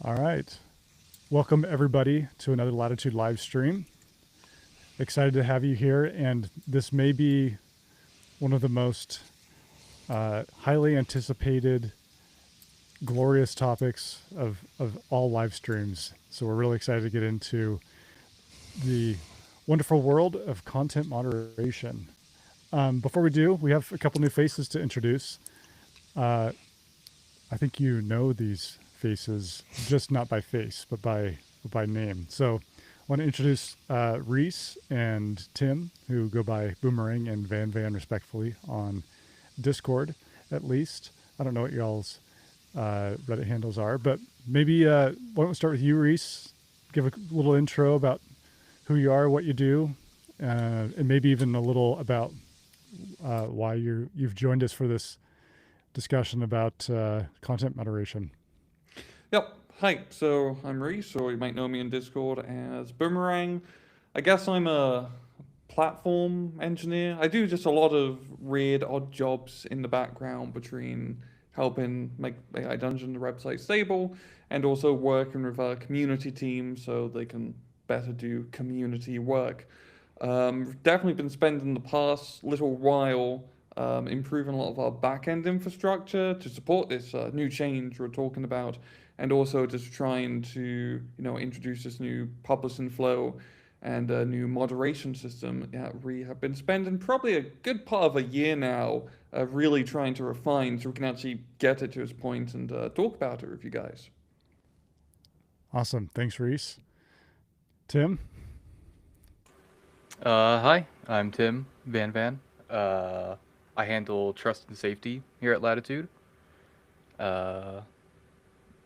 All right. Welcome, everybody, to another Latitude live stream. Excited to have you here. And this may be one of the most highly anticipated, glorious topics of all live streams. So we're really excited to get into the wonderful world of content moderation. Before we do, we have a couple new faces to introduce. I think you know these faces, just not by face, but by name. So I want to introduce Reese and Tim, who go by Boomerang and Van respectfully on Discord, at least. I don't know what y'all's Reddit handles are, but maybe why don't we start with you, Reese? Give a little intro about who you are, what you do, and maybe even a little about why you've joined us for this discussion about content moderation. Yep. Hi. So I'm Reese, or you might know me in Discord as Boomerang. I guess I'm a platform engineer. I do just a lot of weird, odd jobs in the background between helping make AI Dungeon, the website, stable, and also working with our community team so they can better do community work. Definitely been spending the past little while improving a lot of our back-end infrastructure to support this new change we're talking about, and also just trying to introduce this new publishing flow and a new moderation system. Yeah, we have been spending probably a good part of a year now really trying to refine so we can actually get it to this point and talk about it with you guys. Awesome. Thanks, Reese. Tim? Hi, I'm Tim Van. I handle trust and safety here at Latitude. Uh,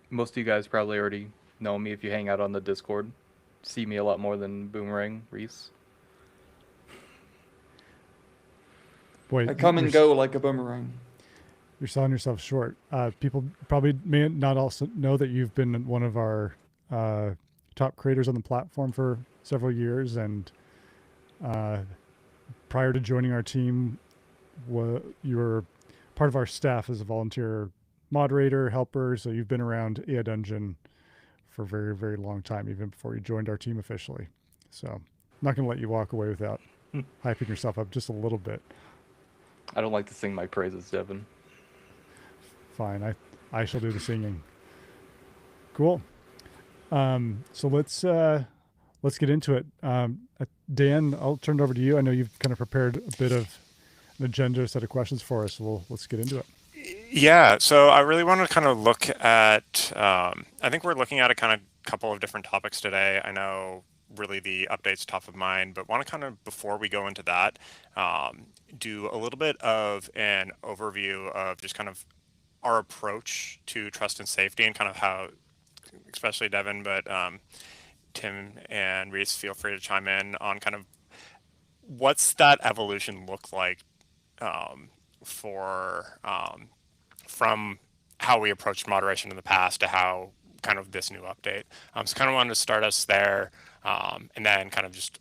Most of you guys probably already know me if you hang out on the Discord. See me a lot more than Boomerang Reese. Boy, I come and go like a boomerang. you're selling yourself short. People probably may not also know that you've been one of our top creators on the platform for several years, and prior to joining our team, you were part of our staff as a volunteer moderator, helper. So you've been around AI Dungeon for a very, very long time, even before you joined our team officially. So I'm not going to let you walk away without hyping yourself up just a little bit. I don't like to sing my praises, Devin. Fine, I shall do the singing. Cool. So let's get into it. Dan, I'll turn it over to you. I know you've kind of prepared a bit of an agenda, set of questions for us. So let's get into it. Yeah, so I really want to kind of look at, I think we're looking at a kind of couple of different topics today. I know really the update's top of mind, but want to kind of, before we go into that, do a little bit of an overview of just kind of our approach to trust and safety and kind of how, especially Devin, but Tim and Reese, feel free to chime in on kind of what's that evolution look like for from how we approached moderation in the past to how kind of this new update. So kind of wanted to start us there, and then kind of just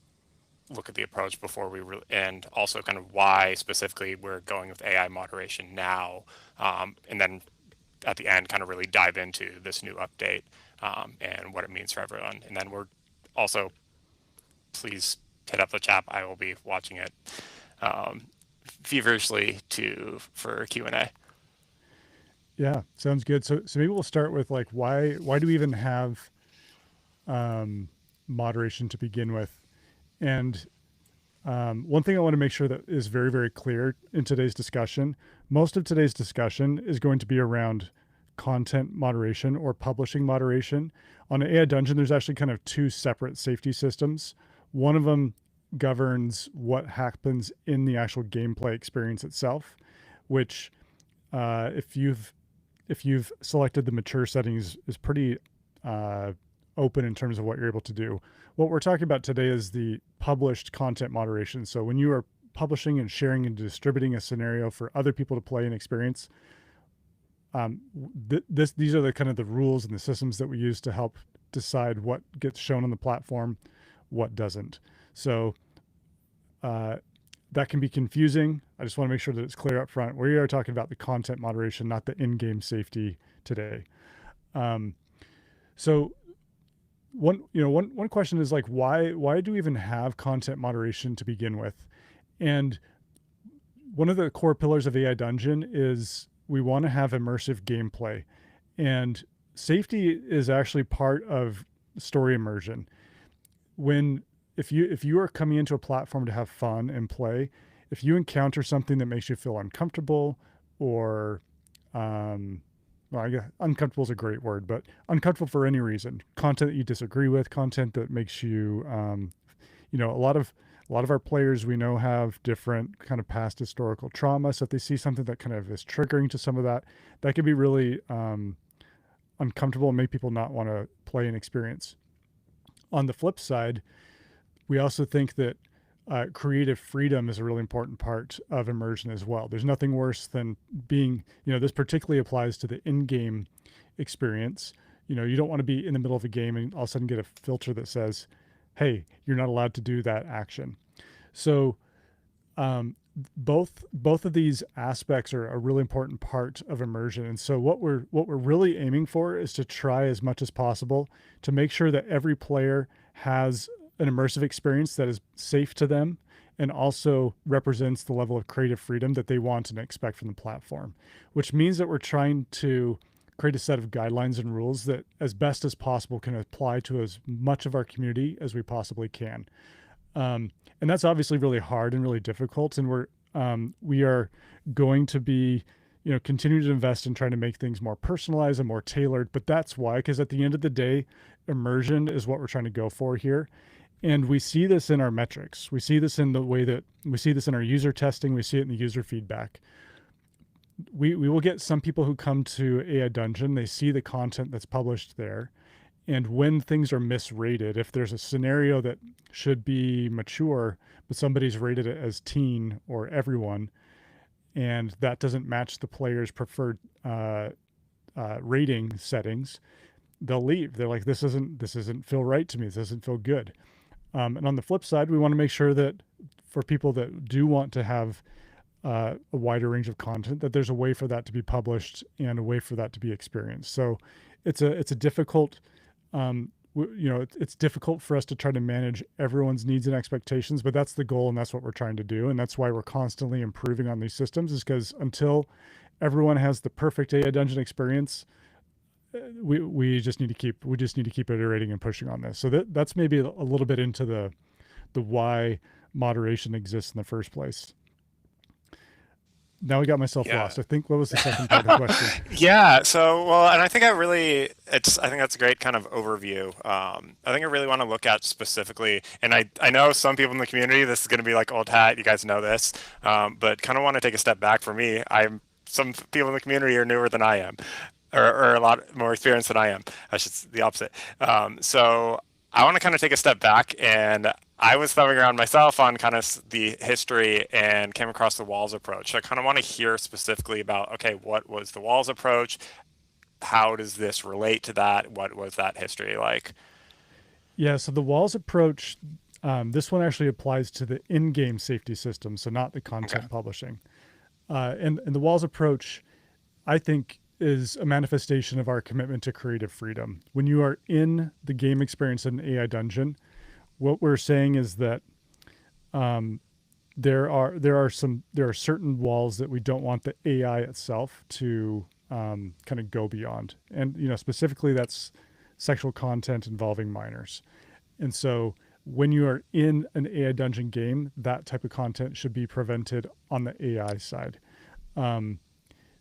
look at the approach before and also kind of why specifically we're going with AI moderation now, and then at the end kind of really dive into this new update and what it means for everyone. And then we're also, please hit up the chat. I will be watching it feverishly for Q&A. Yeah, sounds good. So maybe we'll start with like why do we even have moderation to begin with? And one thing I want to make sure that is very, very clear in today's discussion, most of today's discussion is going to be around content moderation or publishing moderation. On AI Dungeon, there's actually kind of two separate safety systems. One of them governs what happens in the actual gameplay experience itself, which if you've selected the mature settings is pretty open in terms of what you're able to do. What we're talking about today is the published content moderation. So when you are publishing and sharing and distributing a scenario for other people to play and experience, these are the kind of the rules and the systems that we use to help decide what gets shown on the platform, what doesn't. So that can be confusing. I just want to make sure that it's clear up front. We are talking about the content moderation, not the in-game safety today. So one question is like, why do we even have content moderation to begin with? And one of the core pillars of AI Dungeon is we want to have immersive gameplay, and safety is actually part of story immersion. When if you are coming into a platform to have fun and play, if you encounter something that makes you feel uncomfortable, or well, I guess uncomfortable is a great word, but uncomfortable for any reason, content that you disagree with, content that makes you, a lot of our players we know have different kind of past historical trauma. So if they see something that kind of is triggering to some of that, that can be really uncomfortable and make people not want to play and experience. On the flip side, we also think that creative freedom is a really important part of immersion as well. There's nothing worse than being, this particularly applies to the in-game experience. You don't want to be in the middle of a game and all of a sudden get a filter that says, hey, you're not allowed to do that action. So both of these aspects are a really important part of immersion. And so what we're really aiming for is to try as much as possible to make sure that every player has an immersive experience that is safe to them and also represents the level of creative freedom that they want and expect from the platform, which means that we're trying to create a set of guidelines and rules that as best as possible can apply to as much of our community as we possibly can. And that's obviously really hard and really difficult. And we are going to be, continue to invest in trying to make things more personalized and more tailored. But that's why, because at the end of the day, immersion is what we're trying to go for here. And we see this in our metrics. We see this in the way that we see this in our user testing. We see it in the user feedback. We will get some people who come to AI Dungeon, they see the content that's published there. And when things are misrated, if there's a scenario that should be mature, but somebody's rated it as teen or everyone, and that doesn't match the player's preferred rating settings, they'll leave. They're like, this doesn't feel right to me. This doesn't feel good. And on the flip side, we want to make sure that for people that do want to have a wider range of content, that there's a way for that to be published and a way for that to be experienced. So it's a difficult, it's difficult for us to try to manage everyone's needs and expectations, but that's the goal and that's what we're trying to do. And that's why we're constantly improving on these systems, is because until everyone has the perfect AI Dungeon experience, we just need to keep iterating and pushing on this. So that's maybe a little bit into the why moderation exists in the first place. Now we got myself lost. I think, what was the second part of the question? Yeah. So, well, and I think I think that's a great kind of overview. I think I really want to look at specifically, and I know some people in the community, this is going to be like old hat. You guys know this, but kind of want to take a step back. For me, some people in the community are newer than I am, or a lot more experienced than I am. The opposite. So I want to kind of take a step back, and I was thumbing around myself on kind of the history and came across the Walls approach. So I kind of want to hear specifically about, okay, what was the Walls approach? How does this relate to that? What was that history like? Yeah, so the Walls approach, this one actually applies to the in-game safety system, so not the content publishing. And the Walls approach, I think, is a manifestation of our commitment to creative freedom. When you are in the game experience in an AI Dungeon, what we're saying is that there are certain walls that we don't want the AI itself to kind of go beyond, and specifically that's sexual content involving minors. And so when you are in an AI Dungeon game, that type of content should be prevented on the AI side.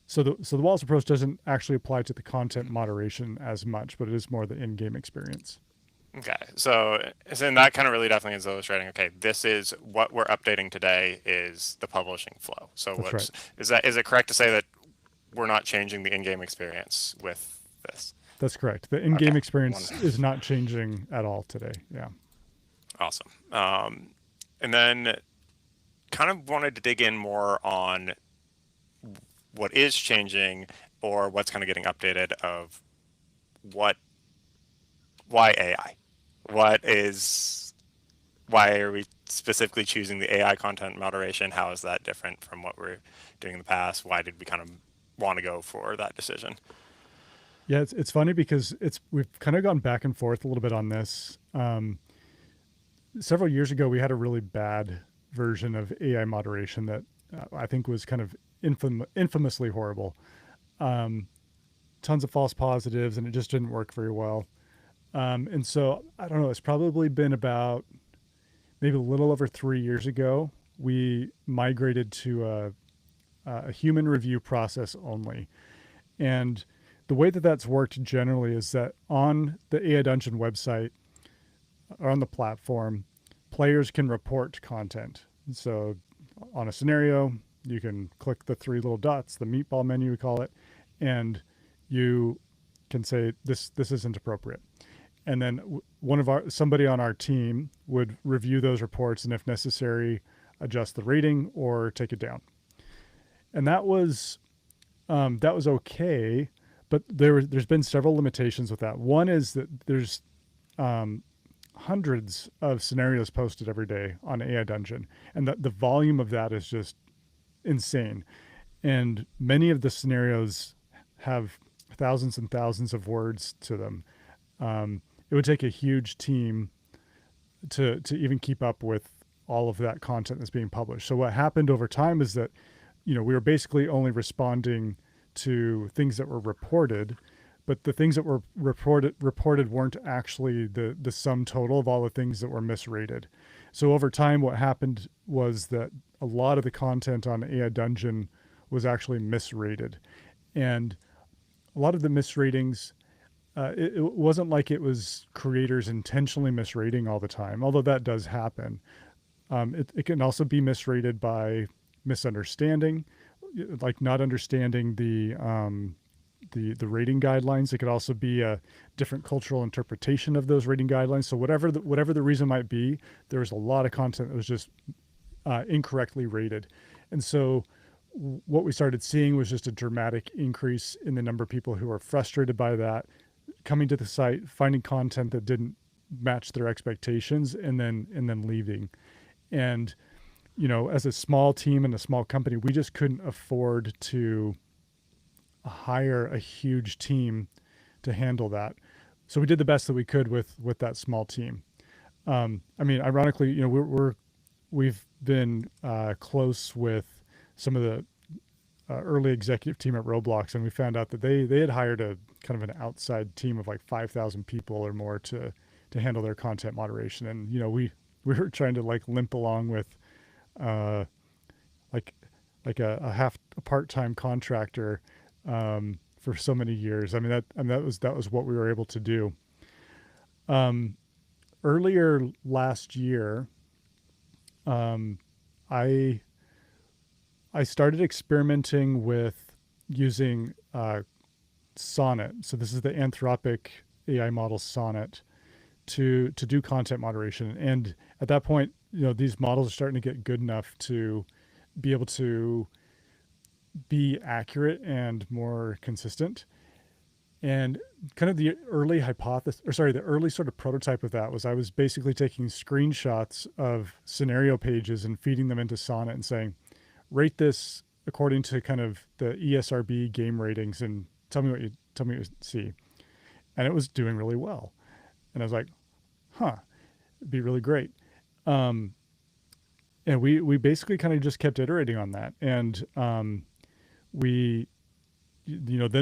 So the Walls approach doesn't actually apply to the content moderation as much, but it is more the in-game experience. Okay, so that kind of really definitely is illustrating, okay, this is what we're updating today is the publishing flow. So That's right. Is it correct to say that we're not changing the in-game experience with this? That's correct. The in-game experience is not changing at all today. Yeah. Awesome. And then kind of wanted to dig in more on what is changing or what's kind of getting updated of why AI? Why are we specifically choosing the AI content moderation? How is that different from what we're doing in the past? Why did we kind of want to go for that decision? Yeah, it's funny because we've kind of gone back and forth a little bit on this. Several years ago, we had a really bad version of AI moderation that I think was kind of infamously horrible. Um, Tons of false positives, and it just didn't work very well. And so I don't know. It's probably been about maybe a little over 3 years ago. We migrated to a human review process only, and the way that that's worked generally is that on the AI Dungeon website or on the platform, players can report content. So on a scenario, you can click the three little dots, the meatball menu we call it, and you can say this isn't appropriate. And then somebody on our team would review those reports and if necessary adjust the rating or take it down. And that was okay, but there's been several limitations with that. One is that there's um, hundreds of scenarios posted every day on AI Dungeon, and the volume of that is just insane. And many of the scenarios have thousands and thousands of words to them. It would take a huge team to even keep up with all of that content that's being published. So what happened over time is that, we were basically only responding to things that were reported, but the things that were reported weren't actually the sum total of all the things that were misrated. So over time, what happened was that a lot of the content on AI Dungeon was actually misrated, and a lot of the misratings, it wasn't like it was creators intentionally misrating all the time, although that does happen. It can also be misrated by misunderstanding, like not understanding the rating guidelines. It could also be a different cultural interpretation of those rating guidelines. So whatever the reason might be, there was a lot of content that was just incorrectly rated, and so what we started seeing was just a dramatic increase in the number of people who are frustrated by that, coming to the site, finding content that didn't match their expectations, and then leaving. And as a small team and a small company, we just couldn't afford to hire a huge team to handle that. So we did the best that we could with that small team. Ironically, we've been close with some of the early executive team at Roblox, and we found out that they had hired a kind of an outside team of like 5,000 people or more to handle their content moderation. And we were trying to like limp along with like a part-time contractor for so many years. That was what we were able to do. Earlier last year, I started experimenting with using Sonnet. So this is the Anthropic AI model Sonnet to do content moderation. And at that point, these models are starting to get good enough to be able to be accurate and more consistent. And kind of the early the early sort of prototype of that was I was basically taking screenshots of scenario pages and feeding them into Sonnet and saying, rate this according to kind of the ESRB game ratings and tell me what you see. And it was doing really well. And I was like, it'd be really great. And we basically kind of just kept iterating on that. And then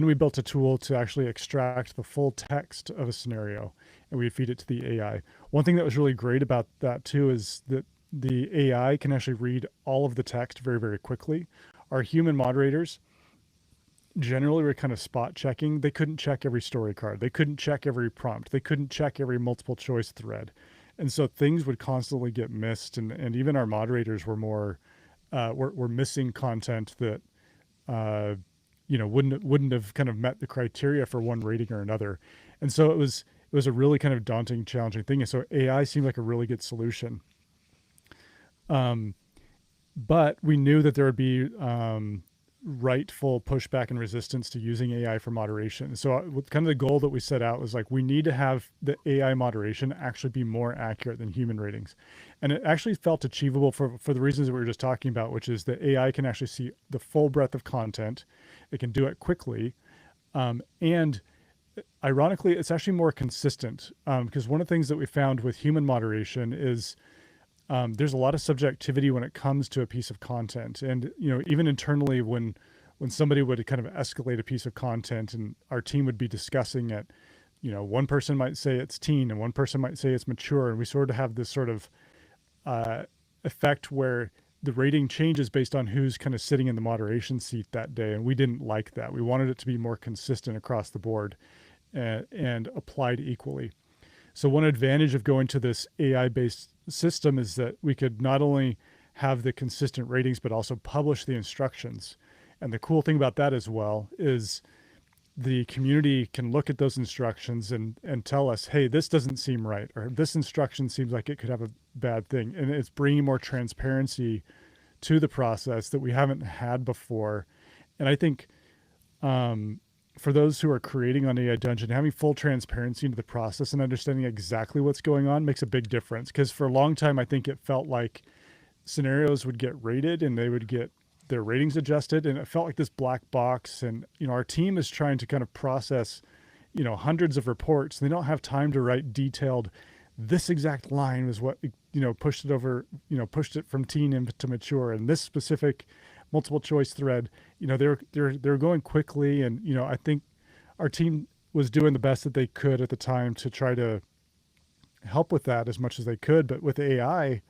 we built a tool to actually extract the full text of a scenario, and we feed it to the AI. One thing that was really great about that too is that the AI can actually read all of the text very, very quickly. Our human moderators generally were kind of spot checking. They couldn't check every story card. They couldn't check every prompt. They couldn't check every multiple choice thread. And so things would constantly get missed. And even our moderators were were missing content that, wouldn't have kind of met the criteria for one rating or another. And so it was a really kind of daunting, challenging thing. And so AI seemed like a really good solution. But we knew that there would be rightful pushback and resistance to using AI for moderation. So kind of the goal that we set out was like, we need to have the AI moderation actually be more accurate than human ratings. And it actually felt achievable for the reasons that we were just talking about, which is that AI can actually see the full breadth of content. It can do it quickly. And ironically, it's actually more consistent, because one of the things that we found with human moderation is there's a lot of subjectivity when it comes to a piece of content. And, even internally, when somebody would kind of escalate a piece of content and our team would be discussing it, one person might say it's teen and one person might say it's mature. And we sort of have this sort of effect where the rating changes based on who's kind of sitting in the moderation seat that day. And we didn't like that. We wanted it to be more consistent across the board and applied equally. So one advantage of going to this AI-based system is that we could not only have the consistent ratings, but also publish the instructions. And the cool thing about that as well is the community can look at those instructions and tell us, hey, this doesn't seem right, or this instruction seems like it could have a bad thing. And it's bringing more transparency to the process that we haven't had before. And I think for those who are creating on AI Dungeon, having full transparency into the process and understanding exactly what's going on makes a big difference. Because for a long time, I think it felt like scenarios would get rated and they would get their ratings adjusted, and it felt like this black box. And our team is trying to kind of process hundreds of reports. They don't have time to write detailed, this exact line was what pushed it over, pushed it from teen into mature, and this specific multiple choice thread, they're going quickly. And I think our team was doing the best that they could at the time to try to help with that as much as they could. But with AI,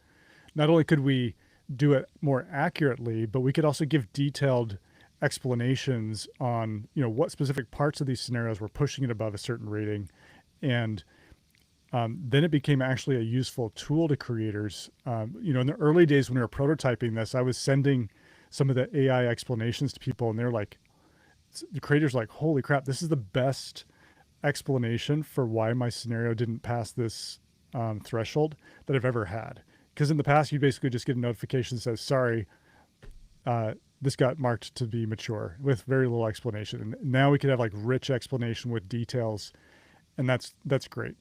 not only could we do it more accurately, but we could also give detailed explanations on what specific parts of these scenarios were pushing it above a certain rating. And then it became actually a useful tool to creators. In the early days when we were prototyping this, I was sending some of the AI explanations to people, and they're like, the creators like, holy crap, this is the best explanation for why my scenario didn't pass this threshold that I've ever had. Because in the past, you basically just get a notification that says, sorry, this got marked to be mature, with very little explanation. And now we could have like rich explanation with details, and that's great.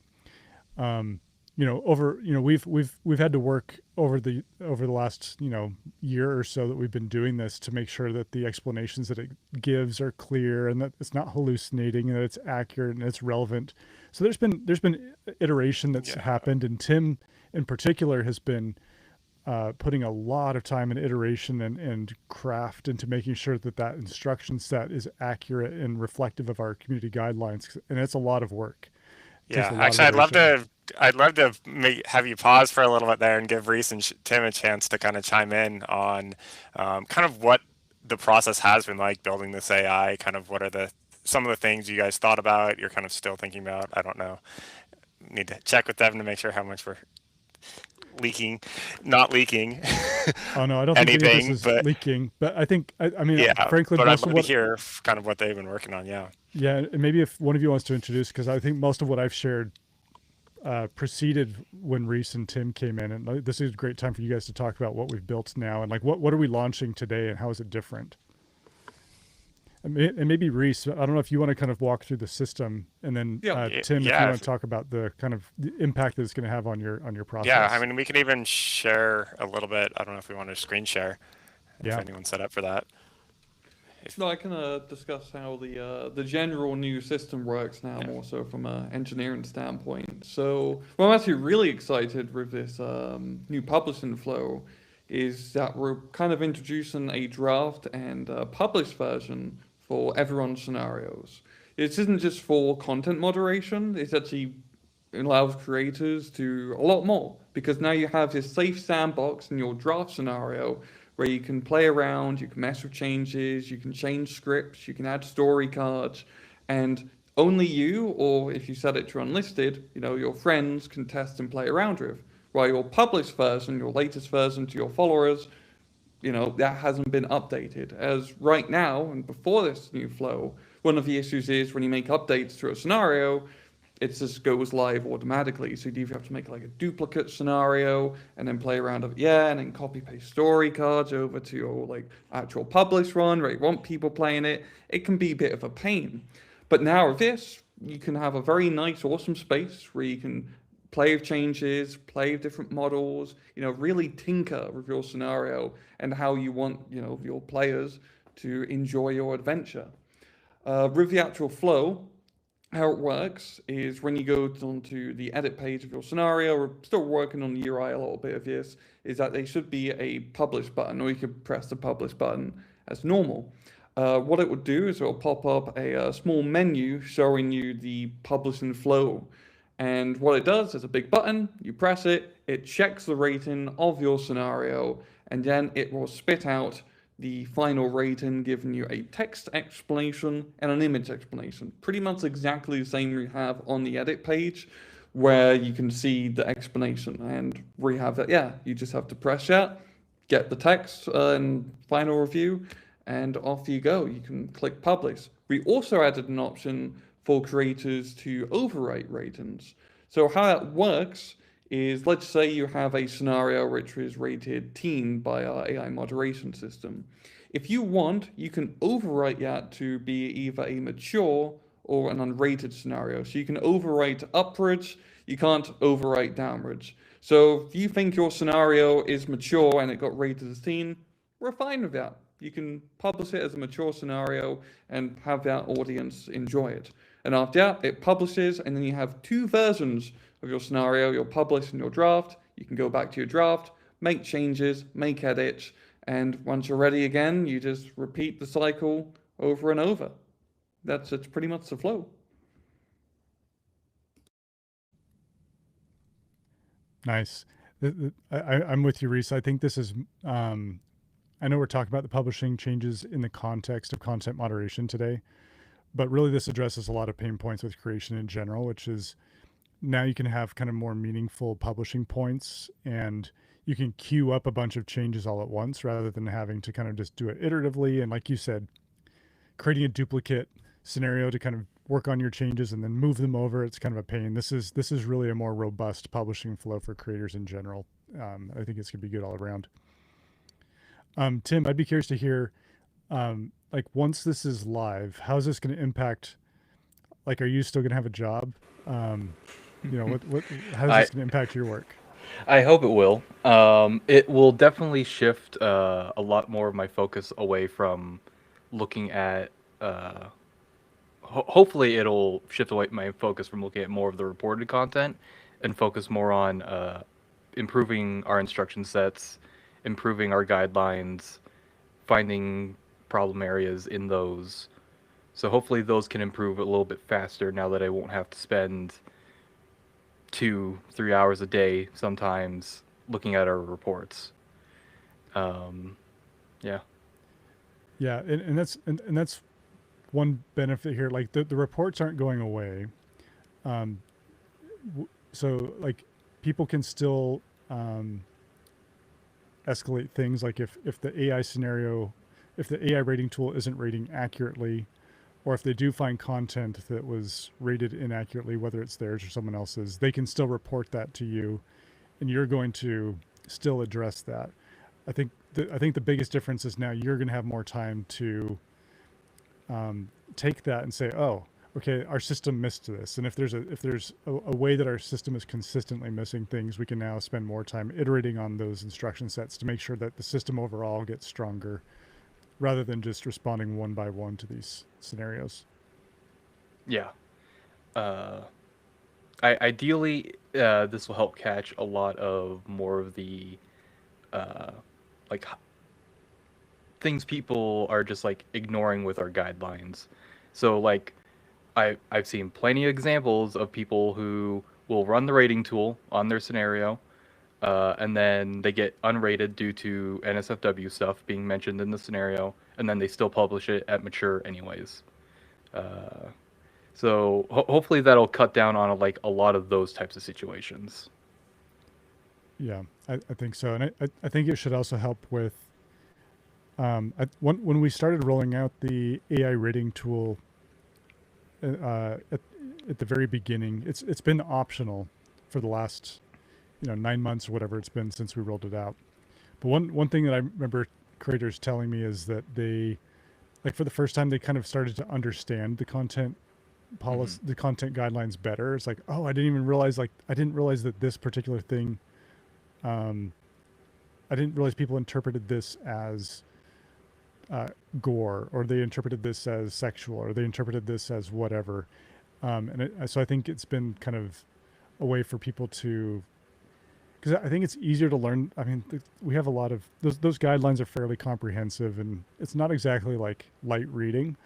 We've had to work over the last year or so that we've been doing this to make sure that the explanations that it gives are clear and that it's not hallucinating and that it's accurate and it's relevant. So there's been iteration that's happened, and Tim in particular has been putting a lot of time and iteration and craft into making sure that instruction set is accurate and reflective of our community guidelines, and it's a lot of work. Yeah, actually, I'd love to have you pause for a little bit there and give Reese and Tim a chance to kind of chime in on kind of what the process has been like building this AI. Kind of what are some of the things you guys thought about, you're kind of still thinking about. I don't know. Need to check with Devin to make sure how much we're not leaking. Oh no, I don't think anything, any of this is leaking. But I think, frankly, but I'd love to hear kind of what they've been working on. Yeah. Yeah, and maybe if one of you wants to introduce, because I think most of what I've shared preceded when Reese and Tim came in, and this is a great time for you guys to talk about what we've built now and like what are we launching today and how is it different. And maybe Reese, I don't know if you want to kind of walk through the system, and then Tim, if you want to talk about the kind of the impact that it's going to have on your process. Yeah, I mean, we can even share a little bit. I don't know if we want to screen share. If anyone's set up for that. No, I can discuss how the general new system works now, more so from an engineering standpoint. So, what I'm actually really excited with this new publishing flow is that we're kind of introducing a draft and published version for everyone's scenarios. It isn't just for content moderation, it actually allows creators to a lot more, because now you have this safe sandbox in your draft scenario where you can play around, you can mess with changes, you can change scripts, you can add story cards, and only you, or if you set it to unlisted, your friends can test and play around with. While your published version, your latest version to your followers, that hasn't been updated. As right now, and before this new flow, one of the issues is when you make updates to a scenario, it just goes live automatically. So you either have to make like a duplicate scenario and then play around with and then copy paste story cards over to your like actual published one where you want people playing it. It can be a bit of a pain. But now with this, you can have a very nice, awesome space where you can play with changes, play with different models, really tinker with your scenario and how you want, your players to enjoy your adventure. With the actual flow, how it works is when you go onto the edit page of your scenario, we're still working on the UI a little bit of this, is that there should be a publish button, or you could press the publish button as normal. What it would do is it will pop up a small menu showing you the publishing flow. And what it does is a big button, you press it, it checks the rating of your scenario, and then it will spit out the final rating, giving you a text explanation and an image explanation. Pretty much exactly the same we have on the edit page, where you can see the explanation. And we have that, yeah, you just have to press that, get the text and final review, and off you go. You can click publish. We also added an option for creators to overwrite ratings. So how that works is, let's say you have a scenario which is rated teen by our AI moderation system. If you want, you can overwrite that to be either a mature or an unrated scenario. So you can overwrite upwards, you can't overwrite downwards. So if you think your scenario is mature and it got rated as teen, we're fine with that. You can publish it as a mature scenario and have that audience enjoy it. And after that, it publishes, and then you have two versions of your scenario, your publish and your draft. You can go back to your draft, make changes, make edits, and once you're ready again, you just repeat the cycle over and over. It's pretty much the flow. Nice. I'm with you, Reese. I think this is, I know we're talking about the publishing changes in the context of content moderation today, but really this addresses a lot of pain points with creation in general, which is now you can have kind of more meaningful publishing points, and you can queue up a bunch of changes all at once rather than having to kind of just do it iteratively. And like you said, creating a duplicate scenario to kind of work on your changes and then move them over, it's kind of a pain. This is really a more robust publishing flow for creators in general. I think it's gonna be good all around. Tim, I'd be curious to hear, like once this is live, how's this going to impact, like, are you still going to have a job? You know, how's this going to impact your work? I hope it will. It will definitely shift a lot more of my focus away from looking at. Hopefully, it'll shift away my focus from looking at more of the reported content and focus more on improving our instruction sets, improving our guidelines, finding problem areas in those. So hopefully those can improve a little bit faster now that I won't have to spend 2-3 hours a day sometimes looking at our reports. Yeah. Yeah, and that's one benefit here. Like the reports aren't going away. So like people can still escalate things, like if the AI scenario, if the AI rating tool isn't rating accurately, or if they do find content that was rated inaccurately, whether it's theirs or someone else's, they can still report that to you, and you're going to still address that. I think the biggest difference is now you're going to have more time to take that and say, oh, okay, our system missed this, and if there's a way that our system is consistently missing things, we can now spend more time iterating on those instruction sets to make sure that the system overall gets stronger, rather than just responding one by one to these scenarios. Yeah. Ideally, this will help catch a lot of more of the like things people are just like ignoring with our guidelines. So like I've seen plenty of examples of people who will run the rating tool on their scenario, and then they get unrated due to NSFW stuff being mentioned in the scenario, and then they still publish it at mature anyways. So hopefully that'll cut down on like a lot of those types of situations. Yeah, I think so, and I think it should also help with when we started rolling out the AI rating tool at the very beginning. It's been optional for the last 9 months or whatever it's been since we rolled it out. But one thing that I remember creators telling me is that they, like, for the first time, they kind of started to understand the content policy, the content guidelines better. It's like, oh, I didn't realize that this particular thing, I didn't realize people interpreted this as gore, or they interpreted this as sexual, or they interpreted this as whatever. So I think it's been kind of a way for people to, because I think it's easier to learn. I mean, we have a lot of those guidelines are fairly comprehensive, and it's not exactly like light reading.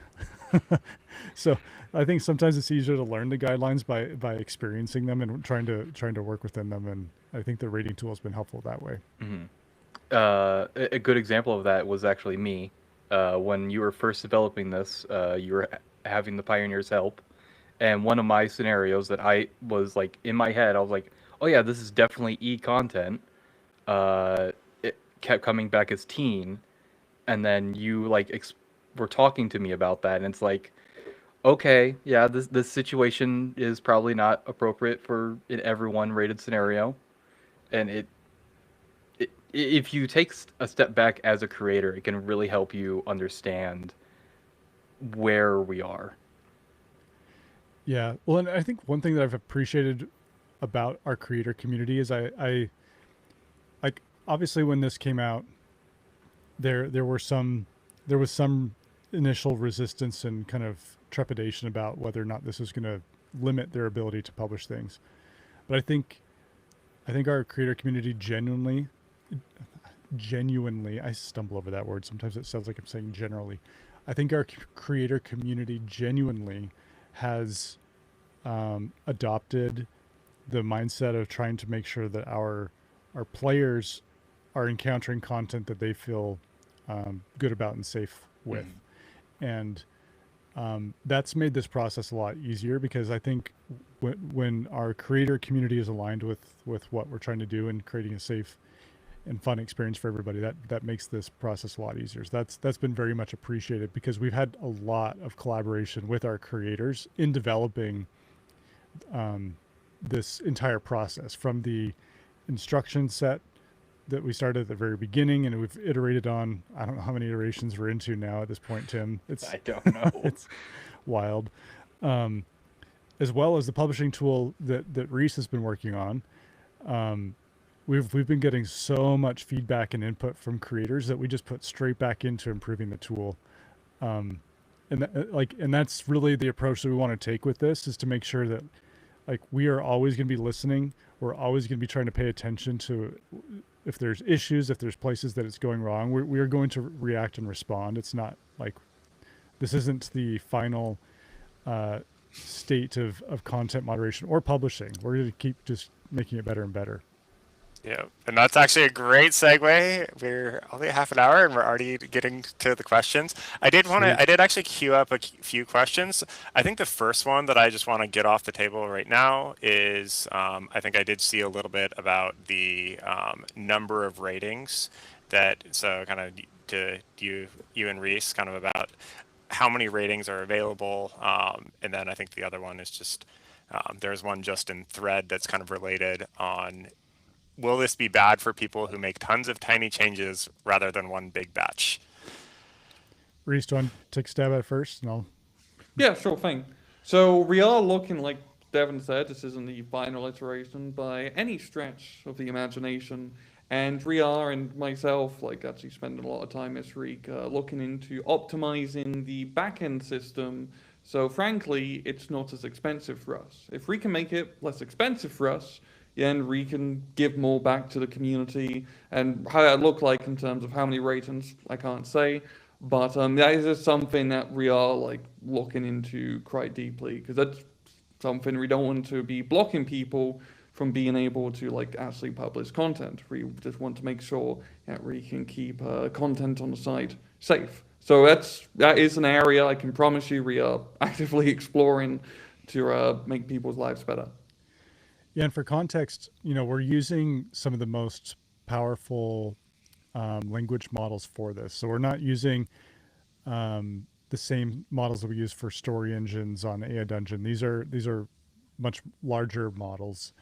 So I think sometimes it's easier to learn the guidelines by experiencing them and trying to work within them. And I think the rating tool has been helpful that way. A good example of that was actually me. When you were first developing this, you were having the pioneers help, and one of my scenarios that I was like in my head, I was like, "Oh yeah, this is definitely E content." It kept coming back as teen, and then you like were talking to me about that, and it's like, okay, yeah, this situation is probably not appropriate for an everyone rated scenario, and if you take a step back as a creator, it can really help you understand where we are. Yeah. Well, and I think one thing that I've appreciated about our creator community is I like, obviously when this came out, there was some initial resistance and kind of trepidation about whether or not this was going to limit their ability to publish things. But I think our creator community genuinely, I stumble over that word. Sometimes it sounds like I'm saying generally. I think our creator community genuinely has adopted the mindset of trying to make sure that our players are encountering content that they feel good about and safe with. And that's made this process a lot easier, because I think when our creator community is aligned with what we're trying to do and creating a safe and fun experience for everybody, that makes this process a lot easier. So that's been very much appreciated, because we've had a lot of collaboration with our creators in developing this entire process, from the instruction set that we started at the very beginning, and we've iterated on. I don't know how many iterations we're into now at this point, Tim. I don't know. It's wild. As well as the publishing tool that Reese has been working on. We've been getting so much feedback and input from creators that we just put straight back into improving the tool. And that's really the approach that we want to take with this, is to make sure that like we are always going to be listening. We're always going to be trying to pay attention to if there's issues, if there's places that it's going wrong. We are going to react and respond. It's not like this isn't the final state of content moderation or publishing. We're going to keep just making it better and better. Yeah, and that's actually a great segue. We're only half an hour and we're already getting to the questions. I did actually queue up a few questions. I think the first one that I just want to get off the table right now is, I think I did see a little bit about the number of ratings so kind of to you and Reese, kind of about how many ratings are available. And then I think the other one is just, there's one just in thread that's kind of related on, will this be bad for people who make tons of tiny changes rather than one big batch? Reese, do you want to take a stab at it first? And Yeah, sure thing. So we are looking, like Devin said, this isn't the final iteration by any stretch of the imagination. And Riyar and myself, like, actually spending a lot of time this week looking into optimizing the backend system. So frankly, it's not as expensive for us. If we can make it less expensive for us, and we can give more back to the community. And how that look like in terms of how many ratings, I can't say. But that is just something that we are like looking into quite deeply, because that's something we don't want to be blocking people from being able to like actually publish content. We just want to make sure that we can keep content on the site safe. So that is an area I can promise you we are actively exploring to make people's lives better. yeah, and for context, we're using some of the most powerful language models for this. So we're not using the same models that we use for story engines on AI Dungeon. These are much larger models.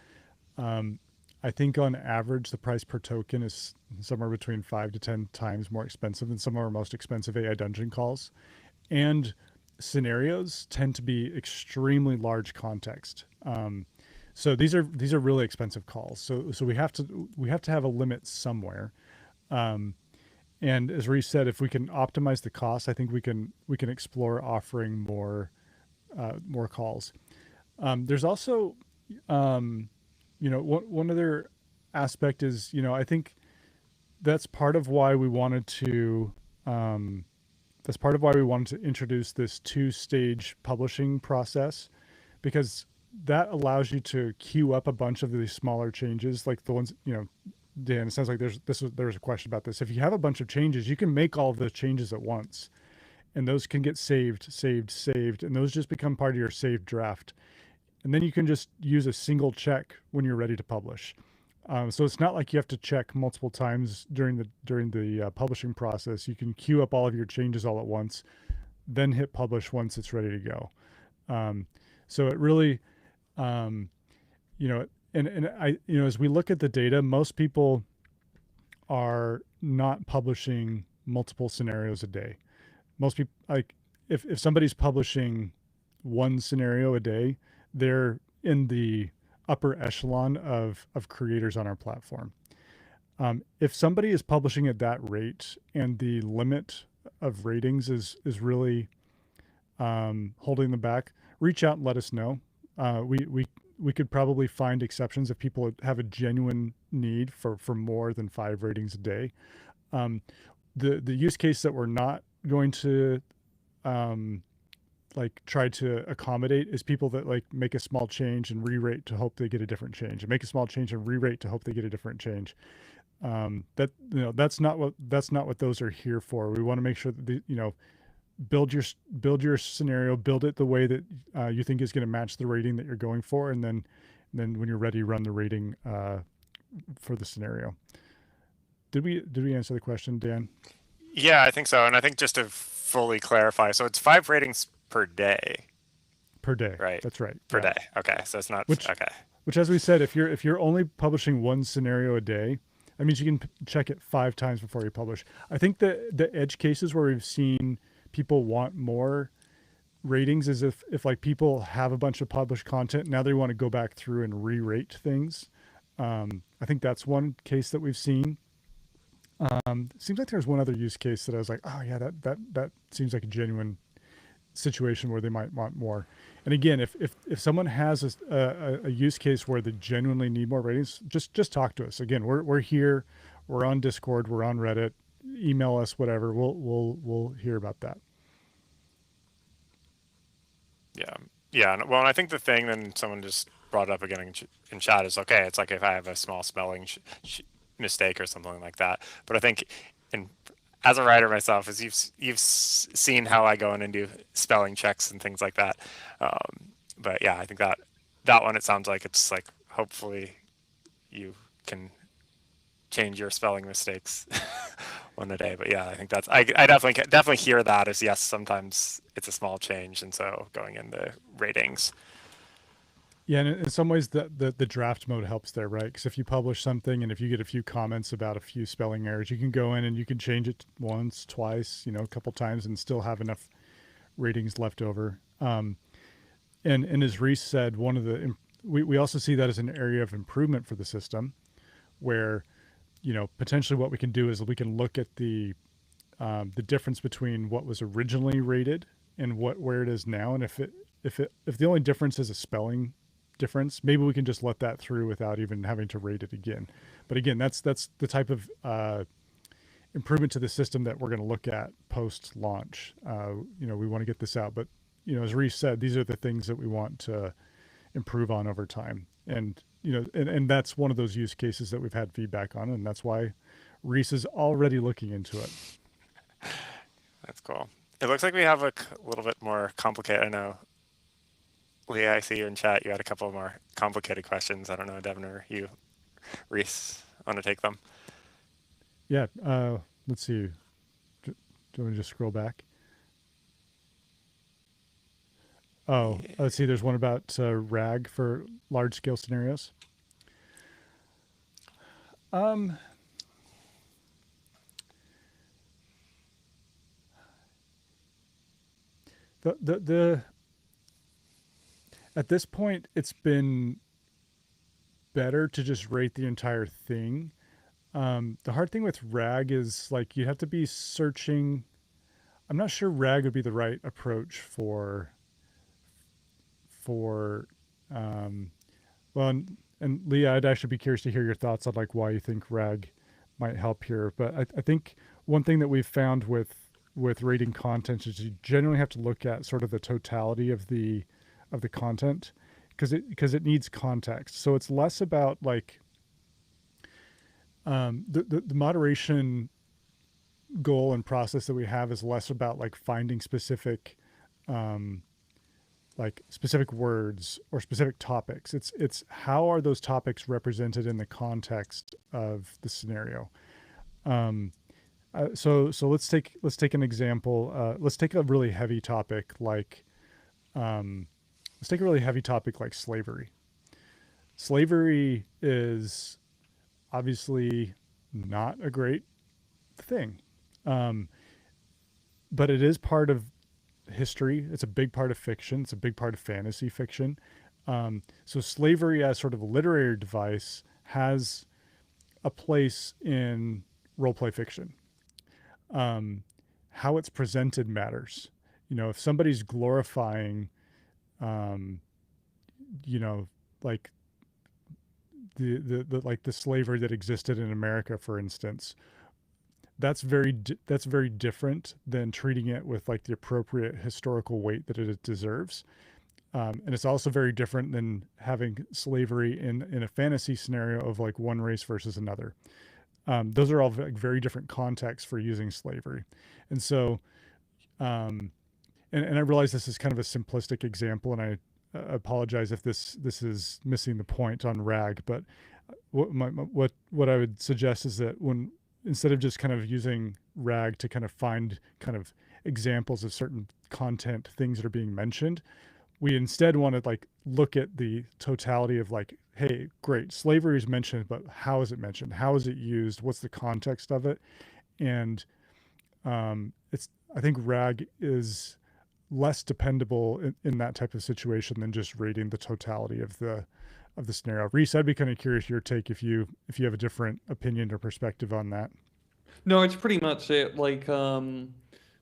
I think on average, the price per token is somewhere between 5 to 10 times more expensive than some of our most expensive AI Dungeon calls. And scenarios tend to be extremely large context. So these are really expensive calls. So we have to have a limit somewhere. And as Reese said, if we can optimize the cost, I think we can explore offering more calls. There's also, one other aspect is, I think that's part of why we wanted to, that's part of why we wanted to introduce this two-stage publishing process, because that allows you to queue up a bunch of these smaller changes, like the ones, Dan, it sounds like there was a question about this. If you have a bunch of changes, you can make all of those changes at once, and those can get saved, and those just become part of your saved draft. And then you can just use a single check when you're ready to publish. So it's not like you have to check multiple times during the publishing process. You can queue up all of your changes all at once, then hit publish once it's ready to go. So it really, and I, as we look at the data, most people are not publishing multiple scenarios a day. Most people, like, if somebody's publishing one scenario a day, they're in the upper echelon of creators on our platform. If somebody is publishing at that rate and the limit of ratings is really holding them back, reach out and let us know. We could probably find exceptions if people have a genuine need for more than 5 ratings a day. The use case that we're not going to try to accommodate is people that make a small change and re-rate to hope they get a different change, and make a small change and re-rate to hope they get a different change. That's not what those are here for. We want to make sure that build your scenario, build it the way that you think is going to match the rating that you're going for, and then when you're ready, run the rating for the scenario. Did we answer the question, Dan? Yeah, I think so. And I think just to fully clarify, so it's 5 ratings per day. Per day, right? That's right. Per day. Okay, so it's not okay. Which, as we said, if you're only publishing one scenario a day, that means you can check it 5 times before you publish. I think the edge cases where we've seen people want more ratings is if people have a bunch of published content, now they want to go back through and re-rate things. I think that's one case that we've seen. Seems like there's one other use case that I was like, oh yeah, that seems like a genuine situation where they might want more. And again, if someone has a use case where they genuinely need more ratings, just talk to us. Again, we're here, we're on Discord, we're on Reddit, email us, whatever. We'll hear about that. Yeah. Well, and I think the thing, then someone just brought it up again in chat, is okay. It's like if I have a small spelling mistake or something like that. But I think, as a writer myself, as you've seen how I go in and do spelling checks and things like that. But yeah, I think that one, it sounds like it's like hopefully you can change your spelling mistakes one a day. But yeah, I think that's I definitely hear that as yes, sometimes it's a small change, and so going into ratings. Yeah, and in some ways the draft mode helps there, right? Because if you publish something and if you get a few comments about a few spelling errors, you can go in and you can change it once, twice, a couple times, and still have enough ratings left over. And as Reese said, we also see that as an area of improvement for the system, where potentially what we can do is we can look at the difference between what was originally rated and where it is now, and if the only difference is a spelling difference, maybe we can just let that through without even having to rate it again. But again, that's the type of improvement to the system that we're going to look at post launch. We want to get this out, but as Reese said, these are the things that we want to improve on over time. And and that's one of those use cases that we've had feedback on, and that's why Reese is already looking into it. That's cool. It looks like we have a little bit more complicated. I know, Leah, I see you in chat. You had a couple more complicated questions. I don't know, Devin or you, Reese, want to take them? Yeah. Let's see. Do you want to just scroll back? Oh, let's see. There's one about RAG for large-scale scenarios. The at this point, it's been better to just rate the entire thing. The hard thing with RAG is you have to be searching. I'm not sure RAG would be the right approach for Well, and Leah, I'd actually be curious to hear your thoughts on like why you think RAG might help here. But I think one thing that we've found with rating content is you generally have to look at sort of the totality of the content because it needs context. So it's less about like the moderation goal and process that we have is less about like finding um, specific words or specific topics. It's how are those topics represented in the context of the scenario. Um, so let's take an example. Let's take a really heavy topic like slavery. Slavery is obviously not a great thing, um, but it is part of history. It's a big part of fiction. It's a big part of fantasy fiction. So slavery as sort of a literary device has a place in roleplay fiction. How it's presented matters. If somebody's glorifying, um, you know, like the slavery that existed in America, for instance, that's very different than treating it with like the appropriate historical weight that it deserves. And it's also very different than having slavery in a fantasy scenario of like one race versus another. Those are all very different contexts for using slavery. And so, um, and I realize this is kind of a simplistic example, and I apologize if this is missing the point on RAG. But what I would suggest is that when instead of just kind of using RAG to kind of find kind of examples of certain content things that are being mentioned, we instead want to like look at the totality of like, hey, great, slavery is mentioned, but how is it mentioned? How is it used? What's the context of it? And I think RAG is less dependable in that type of situation than just rating the totality of the scenario. Reese, I'd be kind of curious your take if you have a different opinion or perspective on that. No, it's pretty much it. Like,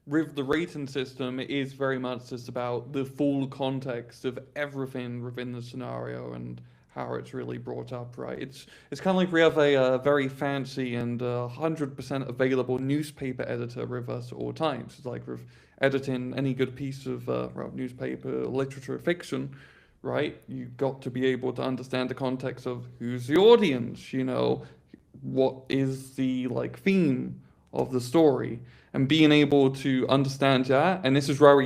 with the rating system, it is very much just about the full context of everything within the scenario and how it's really brought up, right? It's kind of like we have a very fancy and 100% available newspaper editor with us at all times. It's like with editing any good piece of newspaper, literature, fiction, right? You've got to be able to understand the context of who's the audience, what is the like theme of the story, and being able to understand that. And this is where we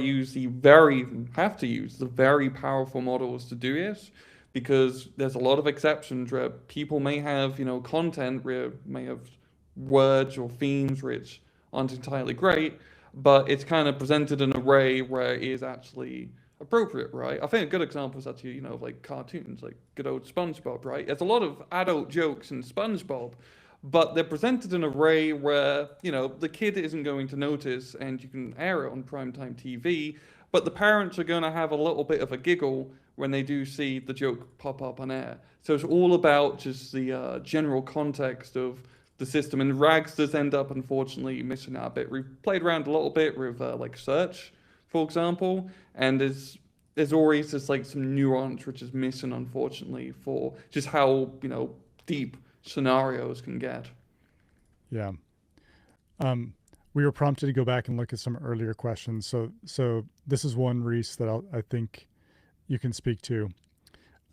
have to use the very powerful models to do it, because there's a lot of exceptions where people may have content where may have words or themes which aren't entirely great, but it's kind of presented in a way where it is actually appropriate, right? I think a good example is actually, like cartoons, like good old SpongeBob, right? There's a lot of adult jokes in SpongeBob, but they're presented in a way where, the kid isn't going to notice and you can air it on primetime TV, but the parents are going to have a little bit of a giggle when they do see the joke pop up on air. So it's all about just the general context of the system, and Rags does end up, unfortunately, missing out a bit. We've played around a little bit with like search, for example, and there's always just like some nuance which is missing, unfortunately, for just how deep scenarios can get. Yeah. We were prompted to go back and look at some earlier questions. So this is one, Reese, that I think you can speak to.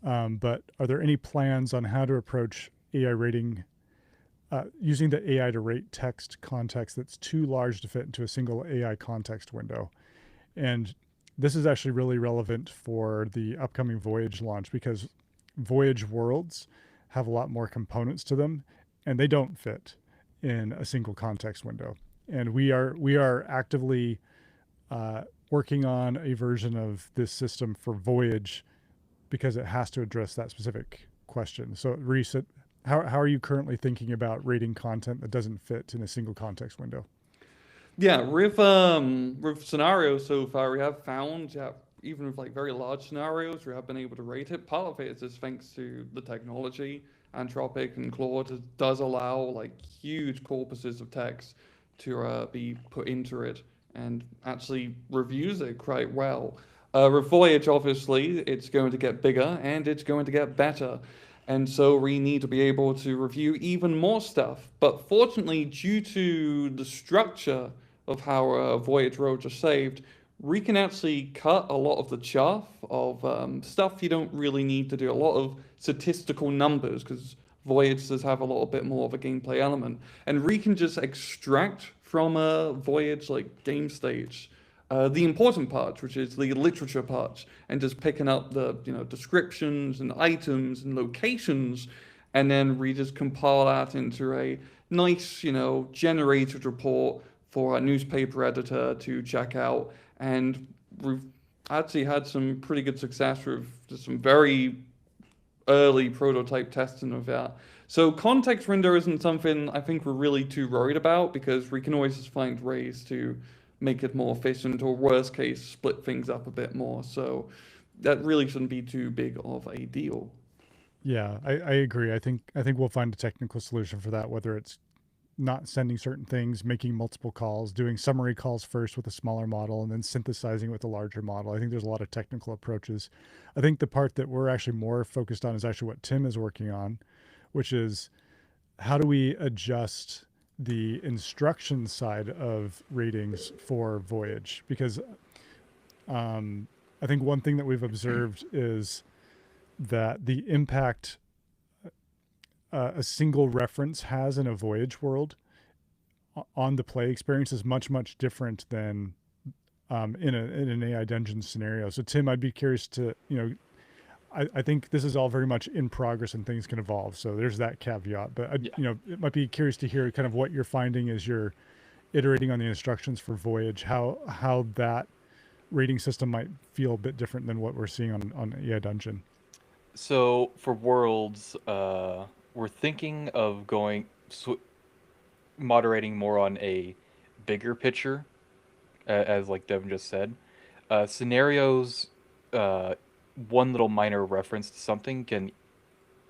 But are there any plans on how to approach AI rating using the AI to rate text context that's too large to fit into a single AI context window? And this is actually really relevant for the upcoming Voyage launch, because Voyage worlds have a lot more components to them, and they don't fit in a single context window. And we are actively working on a version of this system for Voyage because it has to address that specific question. So, Reese, how are you currently thinking about rating content that doesn't fit in a single context window? Yeah, with scenarios so far, we have found, yeah, even with like very large scenarios, we have been able to rate it. Part of it is just thanks to the technology. Anthropic and Claude does allow like huge corpuses of text to be put into it and actually reviews it quite well. With Voyage, obviously, it's going to get bigger and it's going to get better. And so we need to be able to review even more stuff. But fortunately, due to the structure of how Voyage roads are saved, we can actually cut a lot of the chaff of stuff you don't really need to do. A lot of statistical numbers, because Voyage does have a little bit more of a gameplay element. And we can just extract from a Voyage like game stage the important parts, which is the literature parts, and just picking up the descriptions and items and locations, and then we just compile that into a nice generated report for a newspaper editor to check out. And we've actually had some pretty good success with some very early prototype testing of that. So context render isn't something I think we're really too worried about, because we can always just find ways to make it more efficient, or worst case, split things up a bit more. So that really shouldn't be too big of a deal. Yeah, I agree. I think we'll find a technical solution for that, whether it's not sending certain things, making multiple calls, doing summary calls first with a smaller model, and then synthesizing with a larger model. I think there's a lot of technical approaches. I think the part that we're actually more focused on is actually what Tim is working on, which is how do we adjust the instruction side of ratings for Voyage? Because I think one thing that we've observed is that the impact a single reference has in a Voyage world on the play experience is much, much different than in an AI dungeon scenario. So Tim, I'd be curious to, I think this is all very much in progress and things can evolve. So there's that caveat, but it might be curious to hear kind of what you're finding as you're iterating on the instructions for Voyage, how that rating system might feel a bit different than what we're seeing on AI Dungeon. So for worlds, we're thinking of moderating more on a bigger picture, as like Devin just said. Scenarios, one little minor reference to something can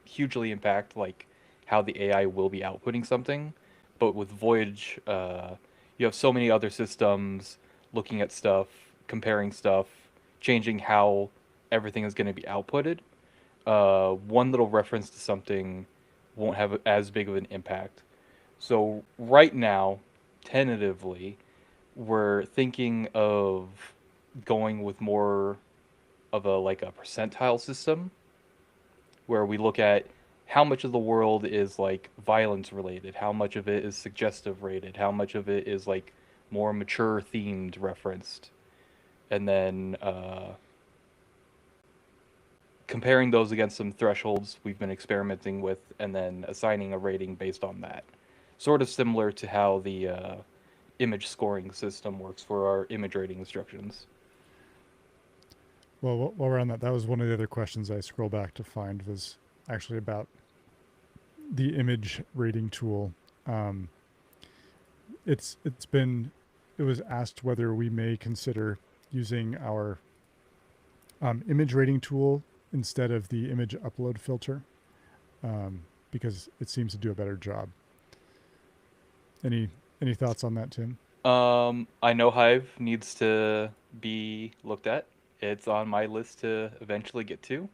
hugely impact like how the AI will be outputting something. But with Voyage, you have so many other systems looking at stuff, comparing stuff, changing how everything is going to be outputted. One little reference to something won't have as big of an impact. So right now, tentatively, we're thinking of going with more of a percentile system, where we look at how much of the world is like violence related, how much of it is suggestive rated, how much of it is like more mature themed referenced, and then comparing those against some thresholds we've been experimenting with, and then assigning a rating based on that. Sort of similar to how the image scoring system works for our image rating instructions. Well, while we're on that, that was one of the other questions I scrolled back to find, was actually about the image rating tool. It was asked whether we may consider using our image rating tool instead of the image upload filter, because it seems to do a better job. Any thoughts on that, Tim? I know Hive needs to be looked at. It's on my list to eventually get to.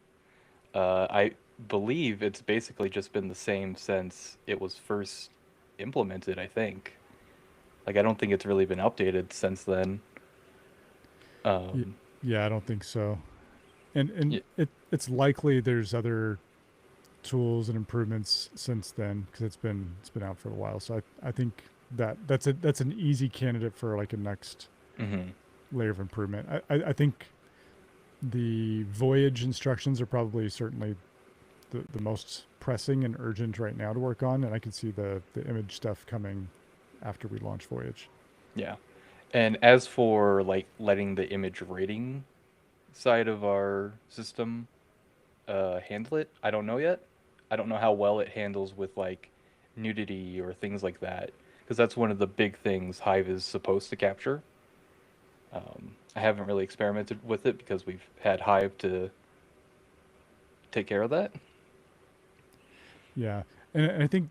I believe it's basically just been the same since it was first implemented, I think. Like, I don't think it's really been updated since then. Yeah, I don't think so. And it's likely there's other tools and improvements since then, because it's been out for a while. So I think that's an easy candidate for like a next layer of improvement. I think the Voyage instructions are probably certainly the most pressing and urgent right now to work on, and I can see the image stuff coming after we launch Voyage. Yeah. And as for like letting the image rating side of our system handle it, I don't know yet. I don't know how well it handles with like nudity or things like that, because that's one of the big things Hive is supposed to capture. I haven't really experimented with it because we've had Hive to take care of that. Yeah, and I think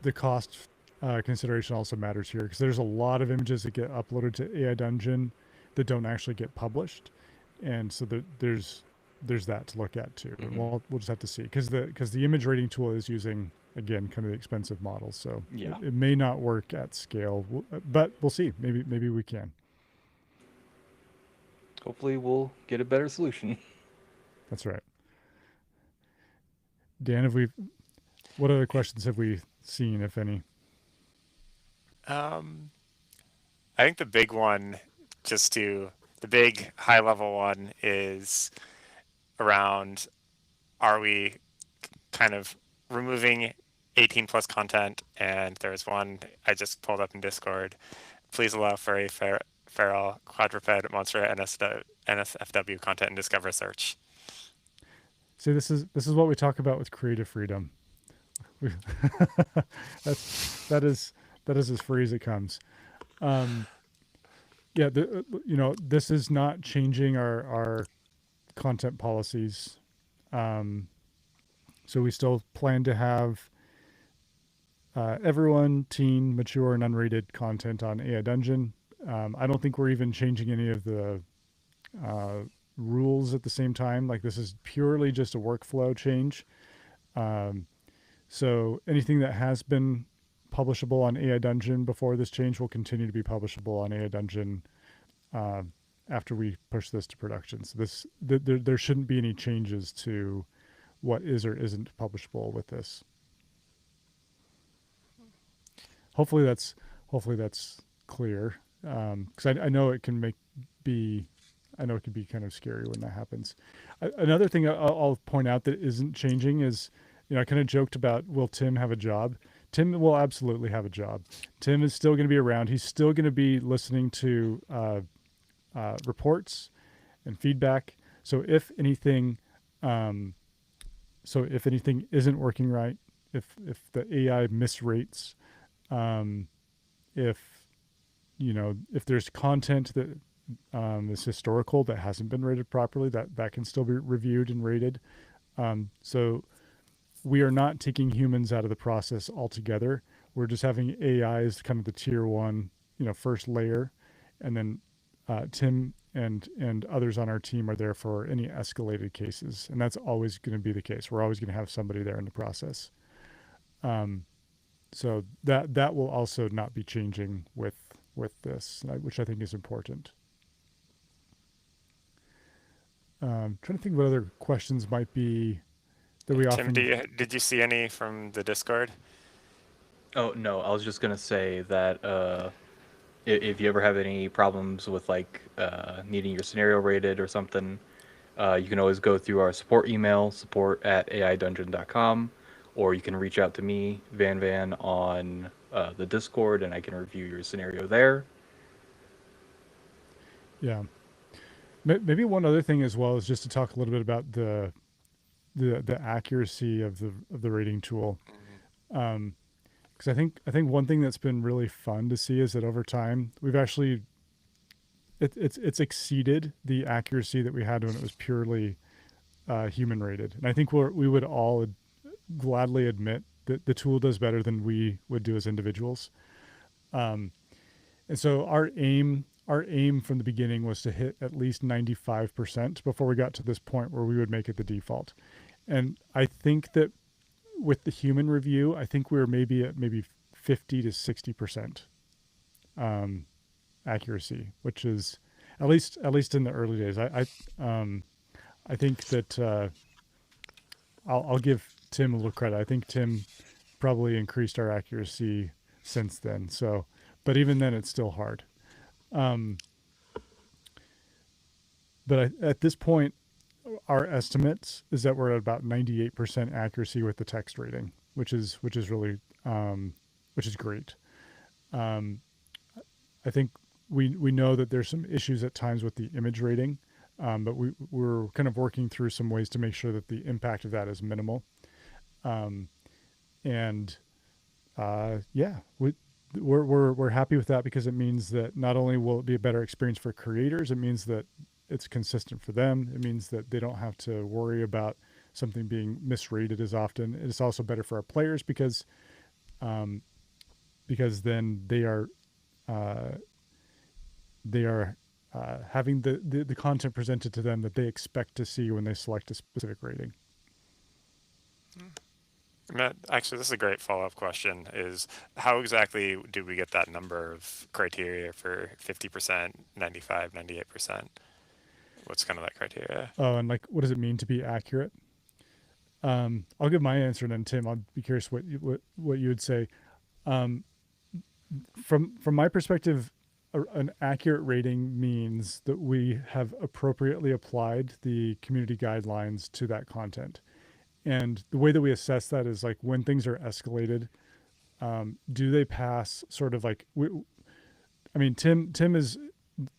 the cost consideration also matters here, because there's a lot of images that get uploaded to AI Dungeon that don't actually get published, and so there's that to look at too. We'll just have to see because the image rating tool is using, again, kind of the expensive models, so Yeah. it may not work at scale, but we'll see. Maybe we can. Hopefully, we'll get a better solution. That's right. Dan, what other questions have we seen, if any? I think the big one, the big high level one is around, are we kind of removing 18 plus content? And there's one I just pulled up in Discord. Please allow for a feral quadruped monster NSFW content in Discover search. See, this is what we talk about with creative freedom. that is as free as it comes. Yeah, this is not changing our content policies. So we still plan to have everyone, teen, mature, and unrated content on AI Dungeon. I don't think we're even changing any of the rules at the same time. Like, this is purely just a workflow change. So anything that has been publishable on AI Dungeon before this change will continue to be publishable on AI Dungeon after we push this to production. So there shouldn't be any changes to what is or isn't publishable with this. Hopefully that's clear, because I know it can be kind of scary when that happens. Another thing I'll point out that isn't changing is, I kind of joked about, will Tim have a job? Tim will absolutely have a job. Tim is still going to be around. He's still going to be listening to reports and feedback. So if anything isn't working right, if the AI misrates, if there's content that is historical that hasn't been rated properly, that can still be reviewed and rated. So we are not taking humans out of the process altogether. We're just having AI as kind of the tier one, first layer, and then Tim and others on our team are there for any escalated cases, and that's always going to be the case. We're always going to have somebody there in the process. So that will also not be changing with this, which I think is important. Trying to think what other questions might be that we Tim, often. did you see any from the Discord? Oh, no, I was just going to say that if you ever have any problems with needing your scenario rated or something, you can always go through our support email, support@aidungeon.com, or you can reach out to me, Van, on the Discord, and I can review your scenario there. Yeah. Maybe one other thing as well is just to talk a little bit about the accuracy of the rating tool. Because I think one thing that's been really fun to see is that over time we've actually it's exceeded the accuracy that we had when it was purely human rated, and I think we would all gladly admit that the tool does better than we would do as individuals. And so our aim from the beginning was to hit at least 95% before we got to this point where we would make it the default. And I think that with the human review, I think we were maybe at 50 to 60% accuracy, which is at least in the early days. I think that I'll give Tim a little credit. I think Tim probably increased our accuracy since then. So, but even then, it's still hard. But at this point, our estimates is that we're at about 98% accuracy with the text rating, which is really which is great. I think we know that there's some issues at times with the image rating, but we're kind of working through some ways to make sure that the impact of that is minimal. We're happy with that because it means that not only will it be a better experience for creators, it means that it's consistent for them. It means that they don't have to worry about something being misrated as often. It's also better for our players because then they are having the content presented to them that they expect to see when they select a specific rating. Actually, this is a great follow-up question, is how exactly do we get that number of criteria for 50%, 95, 98%? What's kind of that criteria? Oh, and like, what does it mean to be accurate? I'll give my answer, and then Tim, I'll be curious what you would say. From my perspective, an accurate rating means that we have appropriately applied the community guidelines to that content. And the way that we assess that is like when things are escalated, do they pass sort of like, Tim is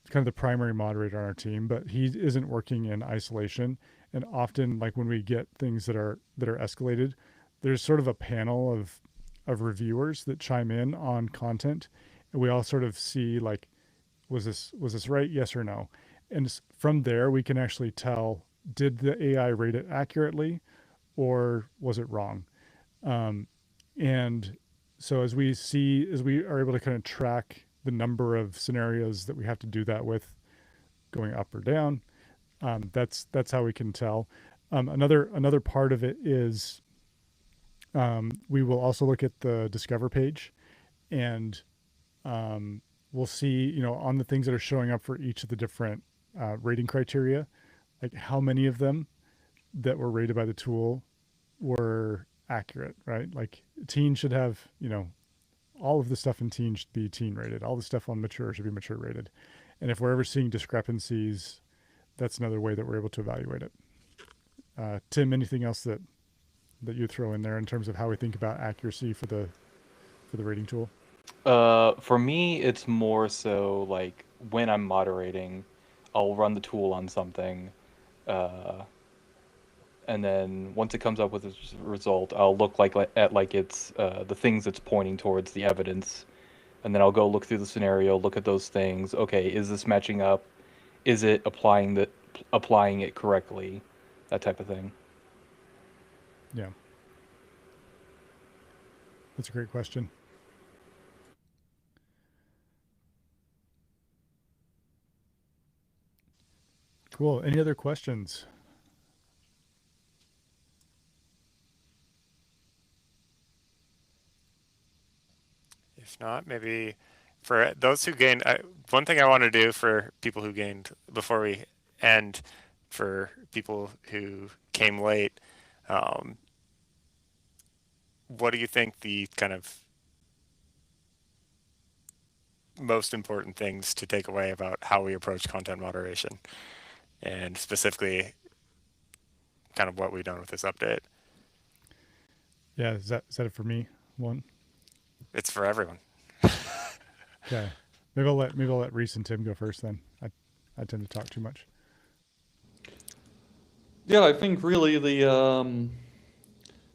kind of the primary moderator on our team, but he isn't working in isolation. And often, like when we get things that are escalated, there's sort of a panel of reviewers that chime in on content, and we all sort of see like, was this right? Yes or no? And from there, we can actually tell, did the AI rate it accurately, or was it wrong? And so as we are able to kind of track the number of scenarios that we have to do that with, going up or down, that's how we can tell. Another part of it is we will also look at the Discover page, and we'll see, on the things that are showing up for each of the different rating criteria, like how many of them that were rated by the tool were accurate, right? Like teen should have, all of the stuff in teen should be teen rated. All the stuff on mature should be mature rated. And if we're ever seeing discrepancies, that's another way that we're able to evaluate it. Tim, anything else that you throw in there in terms of how we think about accuracy for the rating tool? For me, it's more so like when I'm moderating, I'll run the tool on something, and then once it comes up with a result, I'll look at it's the things it's pointing towards, the evidence, and then I'll go look through the scenario, look at those things. Okay, is this matching up? Is it applying it correctly? That type of thing. Yeah, that's a great question. Cool. Any other questions? If not, maybe for those who gained, one thing I want to do for people who gained before we end, for people who came late, what do you think the kind of most important things to take away about how we approach content moderation, and specifically kind of what we've done with this update? Yeah, is that it for me? One. It's for everyone. Okay, maybe I'll let Reese and Tim go first. Then I tend to talk too much. Yeah, I think really the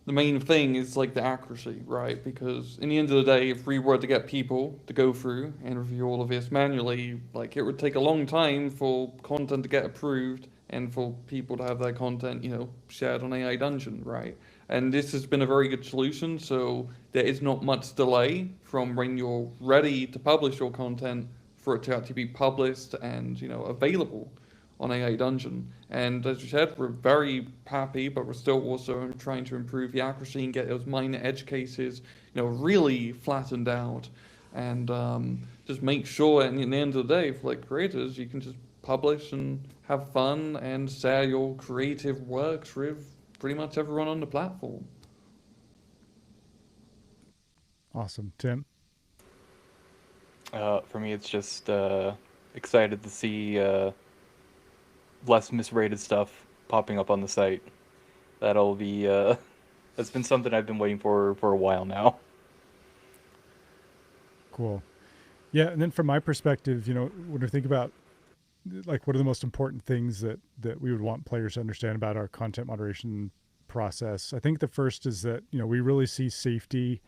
main thing is like the accuracy, right? Because in the end of the day, if we were to get people to go through and review all of this manually, like it would take a long time for content to get approved and for people to have their content, shared on AI Dungeon, right? And this has been a very good solution, so there is not much delay from when you're ready to publish your content for it to actually be published and, available on AI Dungeon. And as you said, we're very happy, but we're still also trying to improve the accuracy and get those minor edge cases, really flattened out. And just make sure, and in the end of the day, for like creators, you can just publish and have fun and share your creative works with pretty much everyone on the platform. Awesome. Tim? For me, it's just excited to see less misrated stuff popping up on the site. That'll be that's been something I've been waiting for a while now. Cool. Yeah, and then from my perspective, when we think about like what are the most important things that we would want players to understand about our content moderation process, I think the first is that we really see safety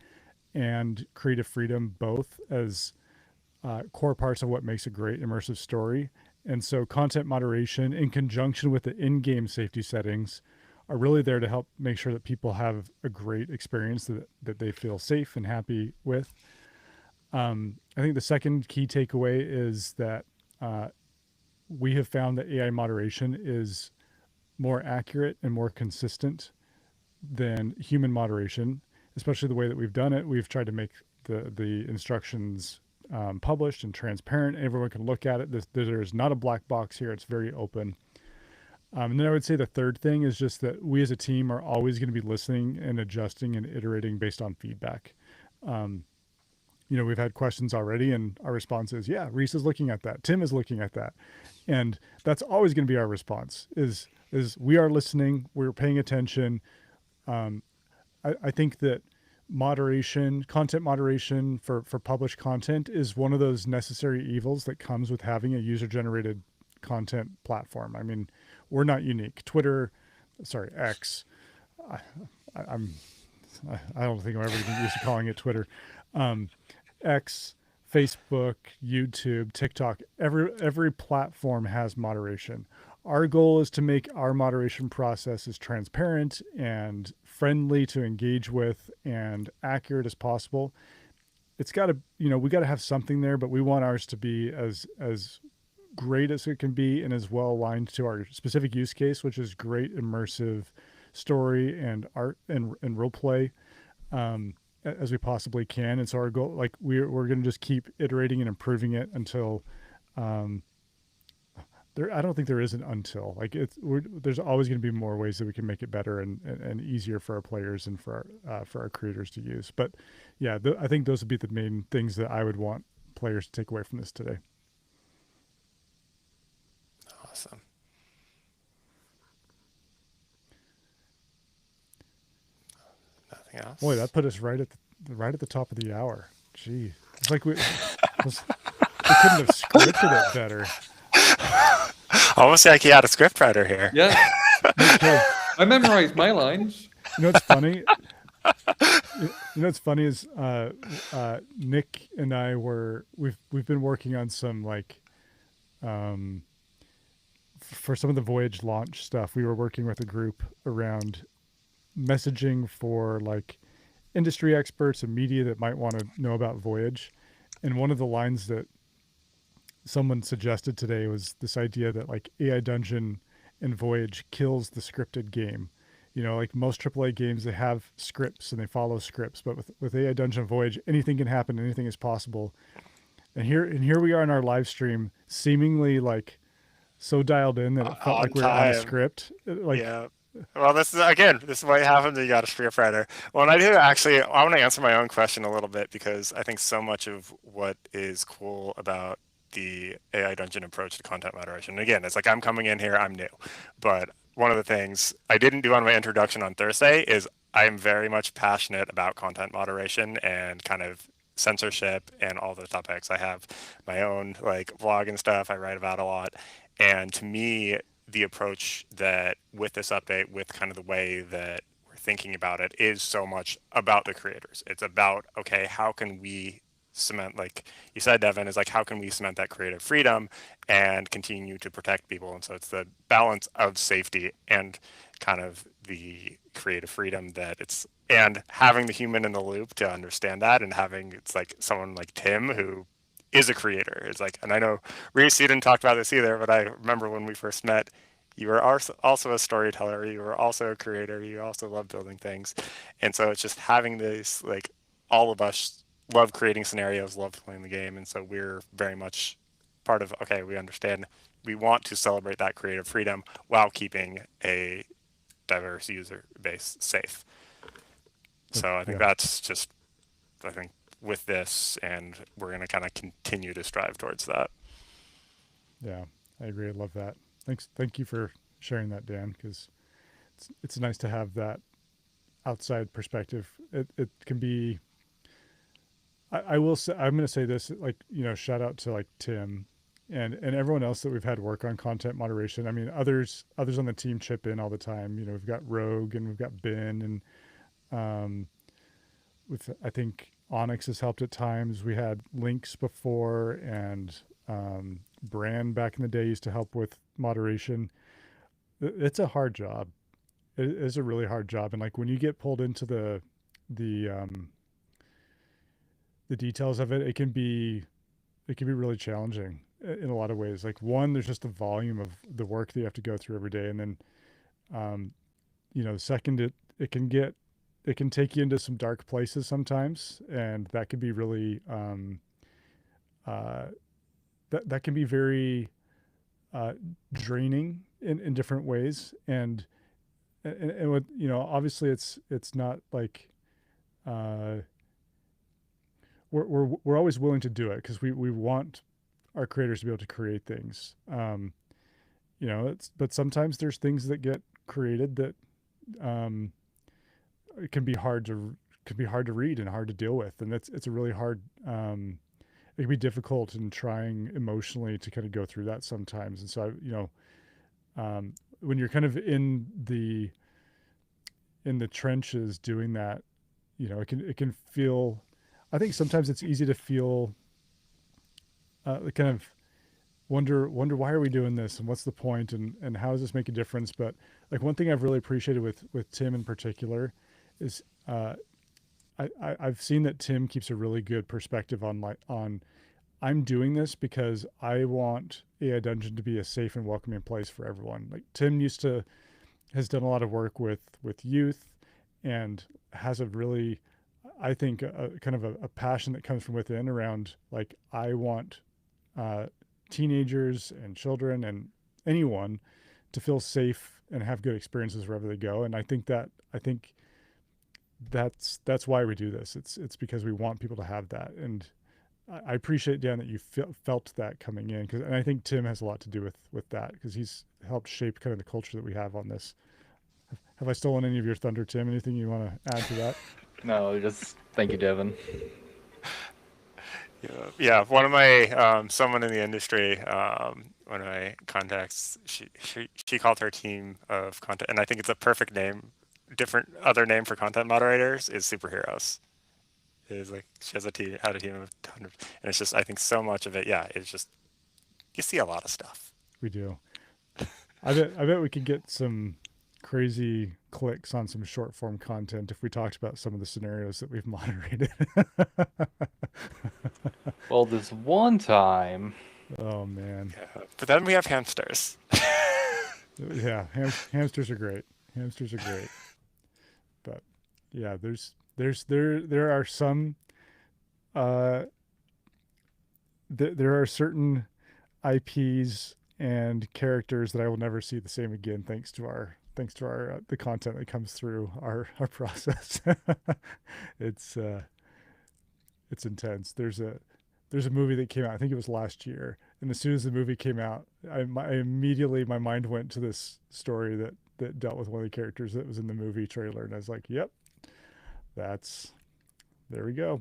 and creative freedom both as core parts of what makes a great immersive story. And so content moderation in conjunction with the in-game safety settings are really there to help make sure that people have a great experience that they feel safe and happy with. I think the second key takeaway is that we have found that AI moderation is more accurate and more consistent than human moderation, especially the way that we've done it. We've tried to make the instructions published and transparent. Everyone can look at it. There's not a black box here. It's very open. And then I would say the third thing is just that we as a team are always going to be listening and adjusting and iterating based on feedback. We've had questions already, and our response is, yeah, Reese is looking at that. Tim is looking at that. And that's always going to be our response is we are listening. We're paying attention. I think that content moderation for published content is one of those necessary evils that comes with having a user-generated content platform. I mean, we're not unique. X. I don't think I'm ever going to get used to calling it Twitter. X, Facebook, YouTube, TikTok, every platform has moderation. Our goal is to make our moderation process as transparent and friendly to engage with and accurate as possible. It's got to, we got to have something there, but we want ours to be as great as it can be and as well aligned to our specific use case, which is great immersive story and art and role play as we possibly can. And so our goal, like we're going to just keep iterating and improving it until I don't think there is an until. Like there's always going to be more ways that we can make it better and easier for our players and for our creators to use. But yeah, I think those would be the main things that I would want players to take away from this today. Awesome. Nothing else? Boy, that put us right at the top of the hour. Gee, it's like we couldn't have scripted it better. Almost like you had a scriptwriter here. Yeah. I memorized my lines. What's funny? What's funny is Nick and I we've been working on some for some of the Voyage launch stuff. We were working with a group around messaging for industry experts and media that might want to know about Voyage. And one of the lines that someone suggested today was this idea that AI Dungeon and Voyage kills the scripted game. Most AAA games, they have scripts and they follow scripts, but with AI Dungeon and Voyage, anything can happen, anything is possible. And here we are in our live stream, seemingly so dialed in that it felt like we were on a script. Yeah. Well, this is what happens when you got a scriptwriter. Well, and I want to answer my own question a little bit, because I think so much of what is cool about the AI Dungeon approach to content moderation, again, it's I'm coming in here, I'm new, but one of the things I didn't do on my introduction on Thursday is I'm very much passionate about content moderation and kind of censorship and all those topics. I have my own blog and stuff I write about a lot. And to me, the approach that with this update, with kind of the way that we're thinking about it, is so much about the creators. It's about, okay, how can we cement, like you said, Devin, is how can we cement that creative freedom and continue to protect people? And so it's the balance of safety and kind of the creative freedom and having the human in the loop to understand that, and having someone like Tim who is a creator. It's and I know Reese, you didn't talk about this either, but I remember when we first met, you were also a storyteller, you were also a creator, you also love building things. And so it's just having this, all of us love creating scenarios, love playing the game. And so we're very much part of, okay, we understand, we want to celebrate that creative freedom while keeping a diverse user base safe. So I think that's just, with this, and we're going to kind of continue to strive towards that. Yeah, I agree. I love that. Thanks. Thank you for sharing that, Dan, because it's nice to have that outside perspective. It can be, I will say, I'm going to say this, shout out to Tim and everyone else that we've had work on content moderation. I mean, others on the team chip in all the time. We've got Rogue and we've got Ben, and I think Onyx has helped at times. We had Lynx before, and Brand back in the day used to help with moderation. It's a hard job. It is a really hard job. And when you get pulled into the details of it, it can be really challenging. in a lot of ways. Like one, there's just the volume of the work that you have to go through every day, and then second, it can take you into some dark places sometimes, and that could be really that can be very draining in different ways, and what obviously it's not like we're always willing to do it because we want our creators to be able to create things. But sometimes there's things that get created that it can be hard to read and hard to deal with, and it's a really hard. It can be difficult in trying emotionally to kind of go through that sometimes, and so when you're kind of in the trenches doing that, it can feel. I think sometimes it's easy to feel kind of wonder why are we doing this and what's the point and how does this make a difference. But like one thing I've really appreciated with Tim in particular is I've seen that Tim keeps a really good perspective on I'm doing this because I want AI Dungeon to be a safe and welcoming place for everyone. Like Tim has done a lot of work with youth and has a really, I think, a kind of a passion that comes from within around like I want teenagers and children and anyone to feel safe and have good experiences wherever they go. And I think that's why we do this. It's because we want people to have that. And I appreciate, Dan, that you felt that coming in, and I think Tim has a lot to do with that because he's helped shape kind of the culture that we have on this. Have I stolen any of your thunder, Tim? Anything you want to add to that? No, just thank you, Devin. Yeah. One of my someone in the industry, one of my contacts, she called her team of content, and I think it's a perfect name. Different other name for content moderators is superheroes. Is like she had a team of 100, and it's just I think so much of it. Yeah, it's just you see a lot of stuff. We do. I bet we could get some crazy clicks on some short form content if we talked about some of the scenarios that we've moderated. Well, this one time. Oh man. Yeah, but then we have hamsters. Yeah, hamsters are great. Hamsters are great. But yeah, there are some there are certain IPs and characters that I will never see the same again thanks to our the content that comes through our process. It's intense. There's a movie that came out, I think it was last year, and as soon as the movie came out, immediately my mind went to this story that dealt with one of the characters that was in the movie trailer, and I was like, yep, there we go.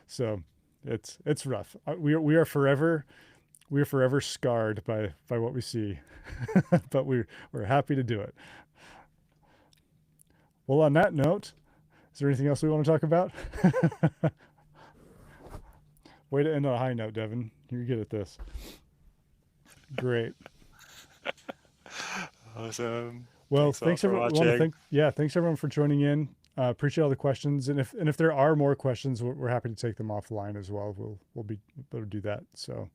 So it's rough. We are forever scarred by what we see, but we're happy to do it. Well, on that note, is there anything else we want to talk about? Way to end on a high note, Devin. You're good at this. Great. Awesome. Well, thanks everyone. Thanks everyone for joining in. Appreciate all the questions, and if there are more questions, we're happy to take them offline as well. We'll be able to do that. So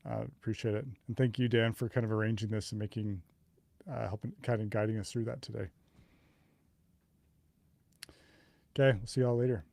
appreciate it, and thank you, Dan, for kind of arranging this and making helping kind of guiding us through that today. Okay, we'll see y'all later.